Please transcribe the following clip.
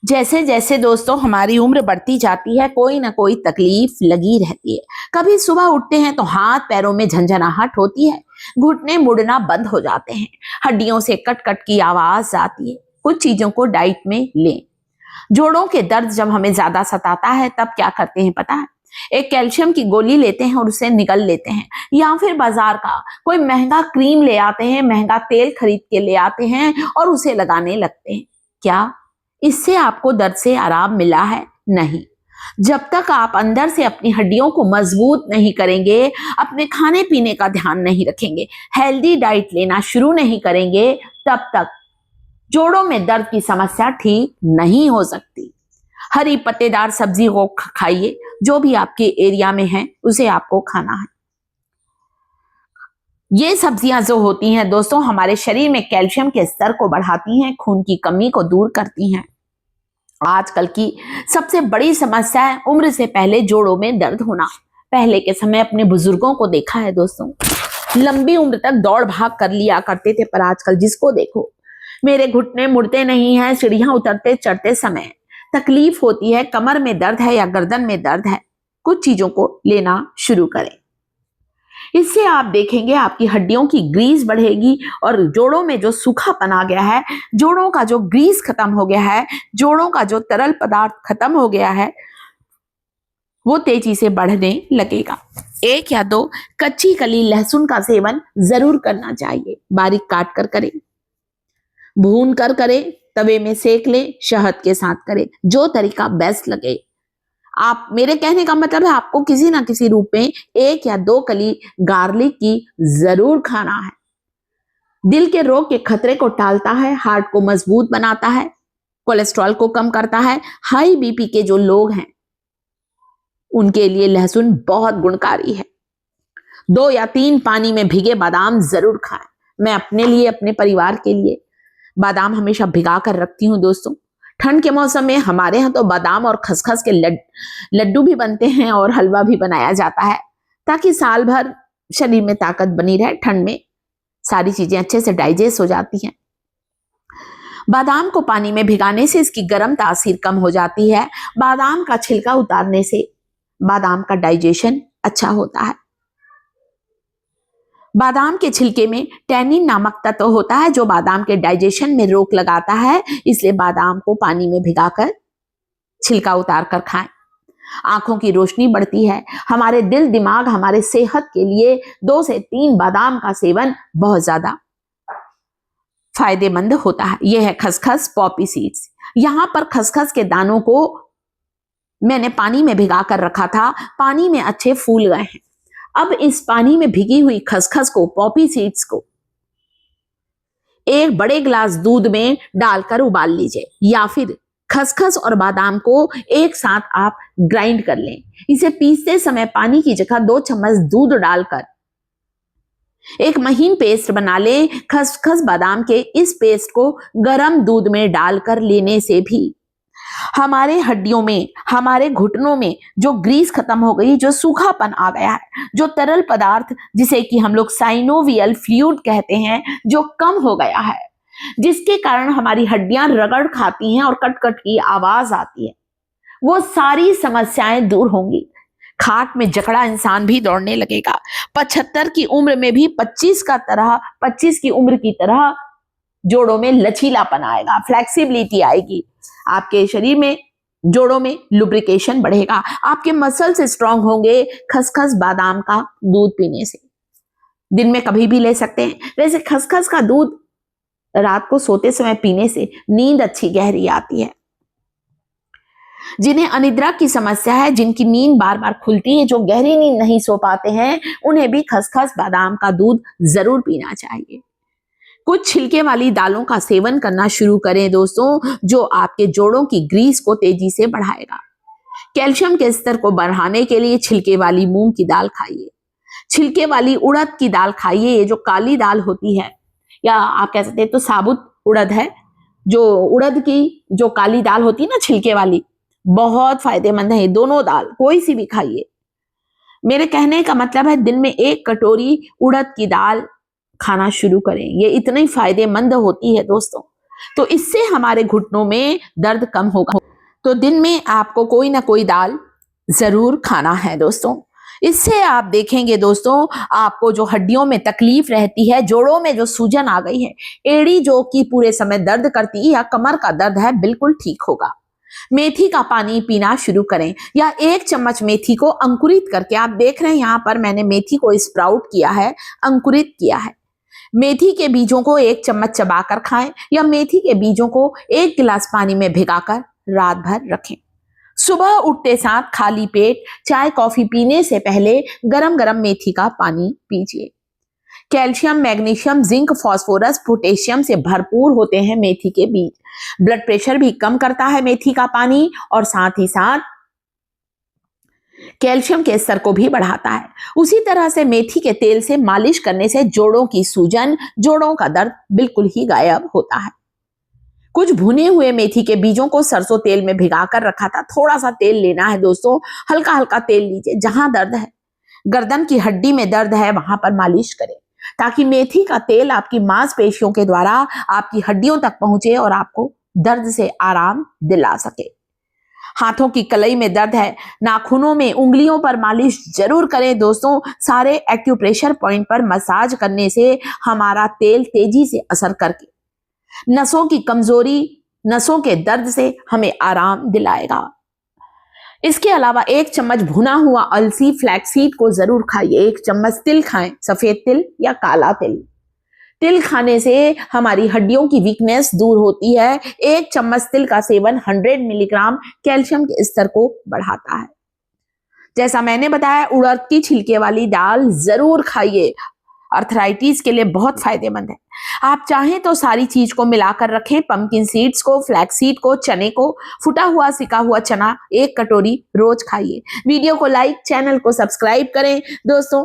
जैसे जैसे दोस्तों हमारी उम्र बढ़ती जाती है, कोई ना कोई तकलीफ लगी रहती है। कभी सुबह उठते हैं तो हाथ पैरों में झंझनाहट होती है, घुटने मुड़ना बंद हो जाते हैं, हड्डियों से कट कट की आवाज आती है। कुछ चीजों को डाइट में लें। जोड़ों के दर्द जब हमें ज्यादा सताता है तब क्या करते हैं पता है? एक कैल्शियम की गोली लेते हैं और उसे निगल लेते हैं, या फिर बाजार का कोई महंगा क्रीम ले आते हैं, महंगा तेल खरीद के ले आते हैं और उसे लगाने लगते हैं। क्या इससे आपको दर्द से आराम मिला है? नहीं। जब तक आप अंदर से अपनी हड्डियों को मजबूत नहीं करेंगे, अपने खाने पीने का ध्यान नहीं रखेंगे, हेल्दी डाइट लेना शुरू नहीं करेंगे, तब तक जोड़ों में दर्द की समस्या ठीक नहीं हो सकती। हरी पत्तेदार सब्जी को खाइए, जो भी आपके एरिया में है उसे आपको खाना है। ये सब्जियां जो होती हैं दोस्तों, हमारे शरीर में कैल्शियम के स्तर को बढ़ाती हैं, खून की कमी को दूर करती हैं। आजकल की सबसे बड़ी समस्या है उम्र से पहले जोड़ों में दर्द होना। पहले के समय अपने बुजुर्गों को देखा है दोस्तों, लंबी उम्र तक दौड़ भाग कर लिया करते थे, पर आजकल जिसको देखो, मेरे घुटने मुड़ते नहीं हैं, सीढ़ियां उतरते चढ़ते समय तकलीफ होती है, कमर में दर्द है या गर्दन में दर्द है, कुछ चीजों को लेना शुरू करें। इससे आप देखेंगे आपकी हड्डियों की ग्रीस बढ़ेगी और जोड़ों में जो सूखापन आ गया है, जोड़ों का जो ग्रीस खत्म हो गया है, जोड़ों का जो तरल पदार्थ खत्म हो गया है, वो तेजी से बढ़ने लगेगा। 1 या 2 कच्ची कली लहसुन का सेवन जरूर करना चाहिए। बारीक काट कर करें, भून कर करें, तवे में सेक लें, शहद के साथ करें, जो तरीका बेस्ट लगे। आप, मेरे कहने का मतलब है आपको किसी ना किसी रूप में 1 या 2 कली गार्लिक की जरूर खाना है। दिल के रोग के खतरे को टालता है, हार्ट को मजबूत बनाता है, कोलेस्ट्रॉल को कम करता है। हाई बीपी के जो लोग हैं उनके लिए लहसुन बहुत गुणकारी है। 2 या 3 पानी में भिगे बादाम जरूर खाएं। मैं अपने लिए, अपने परिवार के लिए बादाम हमेशा भिगा कर रखती हूँ दोस्तों। ठंड के मौसम में हमारे यहाँ तो बादाम और खसखस के लड्डू भी बनते हैं और हलवा भी बनाया जाता है, ताकि साल भर शरीर में ताकत बनी रहे। ठंड में सारी चीजें अच्छे से डाइजेस्ट हो जाती हैं। बादाम को पानी में भिगाने से इसकी गर्म तासीर कम हो जाती है। बादाम का छिलका उतारने से बादाम का डाइजेशन अच्छा होता है। बादाम के छिलके में टैनिन नामक तत्व होता है जो बादाम के डाइजेशन में रोक लगाता है, इसलिए बादाम को पानी में भिगाकर छिलका उतार कर खाएं। आंखों की रोशनी बढ़ती है। हमारे दिल दिमाग, हमारे सेहत के लिए 2 से 3 बादाम का सेवन बहुत ज्यादा फायदेमंद होता है। यह है खसखस, पॉपी सीड्स। यहां पर खसखस के दानों को मैंने पानी में भिगा कर रखा था, पानी में अच्छे फूल गए हैं। अब इस पानी में भिगी हुई खसखस को, पॉपी सीड्स को 1 बड़े गिलास दूध में डालकर उबाल लीजिए, या फिर खसखस और बादाम को एक साथ आप ग्राइंड कर लें। इसे पीसते समय पानी की जगह 2 चम्मच दूध डालकर एक महीन पेस्ट बना लें। खसखस बादाम के इस पेस्ट को गर्म दूध में डालकर लेने से भी हमारे हड्डियों में, हमारे घुटनों में जो ग्रीस खत्म हो गई, जो सूखापन आ गया है, जो तरल पदार्थ जिसे कि हम लोग साइनोवियल फ्लूइड कहते हैं, जो कम हो गया है, जिसके कारण हमारी हड्डियां रगड़ खाती हैं और कट कट की आवाज आती है, वो सारी समस्याएं दूर होंगी। खाट में जकड़ा इंसान भी दौड़ने लगेगा। 75 की उम्र में भी 25 की उम्र की तरह जोड़ों में लचीलापन आएगा, फ्लेक्सिबिलिटी आएगी। आपके शरीर में, जोड़ों में लुब्रिकेशन बढ़ेगा, आपके मसल्स स्ट्रांग होंगे खसखस बादाम का दूध पीने से। दिन में कभी भी ले सकते हैं। वैसे खसखस का दूध रात को सोते समय पीने से नींद अच्छी गहरी आती है। जिन्हें अनिद्रा की समस्या है, जिनकी नींद बार बार खुलती है, जो गहरी नींद नहीं सो पाते हैं, उन्हें भी खसखस बादाम का दूध जरूर पीना चाहिए। कुछ छिलके वाली दालों का सेवन करना शुरू करें दोस्तों, जो आपके जोड़ों की ग्रीस को तेजी से बढ़ाएगा। कैल्शियम के स्तर को बढ़ाने के लिए छिलके वाली मूंग की दाल खाइए, छिलके वाली उड़द की दाल खाइए। ये जो काली दाल होती है, या आप कह सकते हैं तो साबुत उड़द है, जो उड़द की जो काली दाल होती है ना, छिलके वाली, बहुत फायदेमंद है। दोनों दाल कोई सी भी खाइए। मेरे कहने का मतलब है दिन में 1 कटोरी उड़द की दाल खाना शुरू करें। ये इतनी फायदेमंद होती है दोस्तों। तो इससे हमारे घुटनों में दर्द कम होगा। तो दिन में आपको कोई ना कोई दाल जरूर खाना है दोस्तों। इससे आप देखेंगे दोस्तों, आपको जो हड्डियों में तकलीफ रहती है, जोड़ों में जो सूजन आ गई है, एड़ी जो कि पूरे समय दर्द करती है या कमर का दर्द है, बिल्कुल ठीक होगा। मेथी का पानी पीना शुरू करें या 1 चम्मच मेथी को अंकुरित करके, आप देख रहे हैं यहाँ पर मैंने मेथी को स्प्राउट किया है, अंकुरित किया है। मेथी के बीजों को 1 चम्मच चबाकर खाएं या मेथी के बीजों को 1 गिलास पानी में भिगाकर रात भर रखें। सुबह उठते साथ खाली पेट चाय कॉफी पीने से पहले गरम गरम मेथी का पानी पीजिए। Calcium, magnesium, zinc, phosphorus, potassium से भरपूर होते हैं मेथी के बीज। ब्लड प्रेशर भी कम करता है मेथी का पानी और साथ ही साथ कैल्शियम के स्तर को भी बढ़ाता है। उसी तरह से मेथी के तेल से मालिश करने से जोड़ों की सूजन, जोड़ों का दर्द बिल्कुल ही गायब होता है। कुछ भुने हुए मेथी के बीजों को सरसों तेल में भिगाकर रखा था। थोड़ा सा तेल लेना है दोस्तों, हल्का हल्का तेल लीजिए। जहां दर्द है, गर्दन की हड्डी में दर्द है, वहां पर मालिश करें ताकि मेथी का तेल आपकी मांसपेशियों के द्वारा आपकी हड्डियों तक पहुंचे और आपको दर्द से आराम दिला सके। हाथों की कलाई में दर्द है, नाखूनों में, उंगलियों पर मालिश जरूर करें दोस्तों। सारे एक्यूप्रेशर पॉइंट पर मसाज करने से हमारा तेल तेजी से असर करके नसों की कमजोरी, नसों के दर्द से हमें आराम दिलाएगा। इसके अलावा 1 चम्मच भुना हुआ अलसी, फ्लैक्सीड को जरूर खाइए। 1 चम्मच तिल खाएं, सफेद तिल या काला तिल। तिल खाने से हमारी हड्डियों की वीकनेस दूर होती है। 1 चम्मच तिल का सेवन 100 मिलीग्राम कैल्शियम के स्तर को बढ़ाता है। जैसा मैंने बताया, उड़द की छिलके वाली दाल जरूर खाइए, अर्थराइटिस के लिए बहुत फायदेमंद है। आप चाहें तो सारी चीज को मिलाकर रखें, पंपकिन सीड्स को, फ्लैक्स सीड को, चने को, फुटा हुआ सिका हुआ चना 1 कटोरी रोज खाइए। वीडियो को लाइक, चैनल को सब्सक्राइब करें दोस्तों।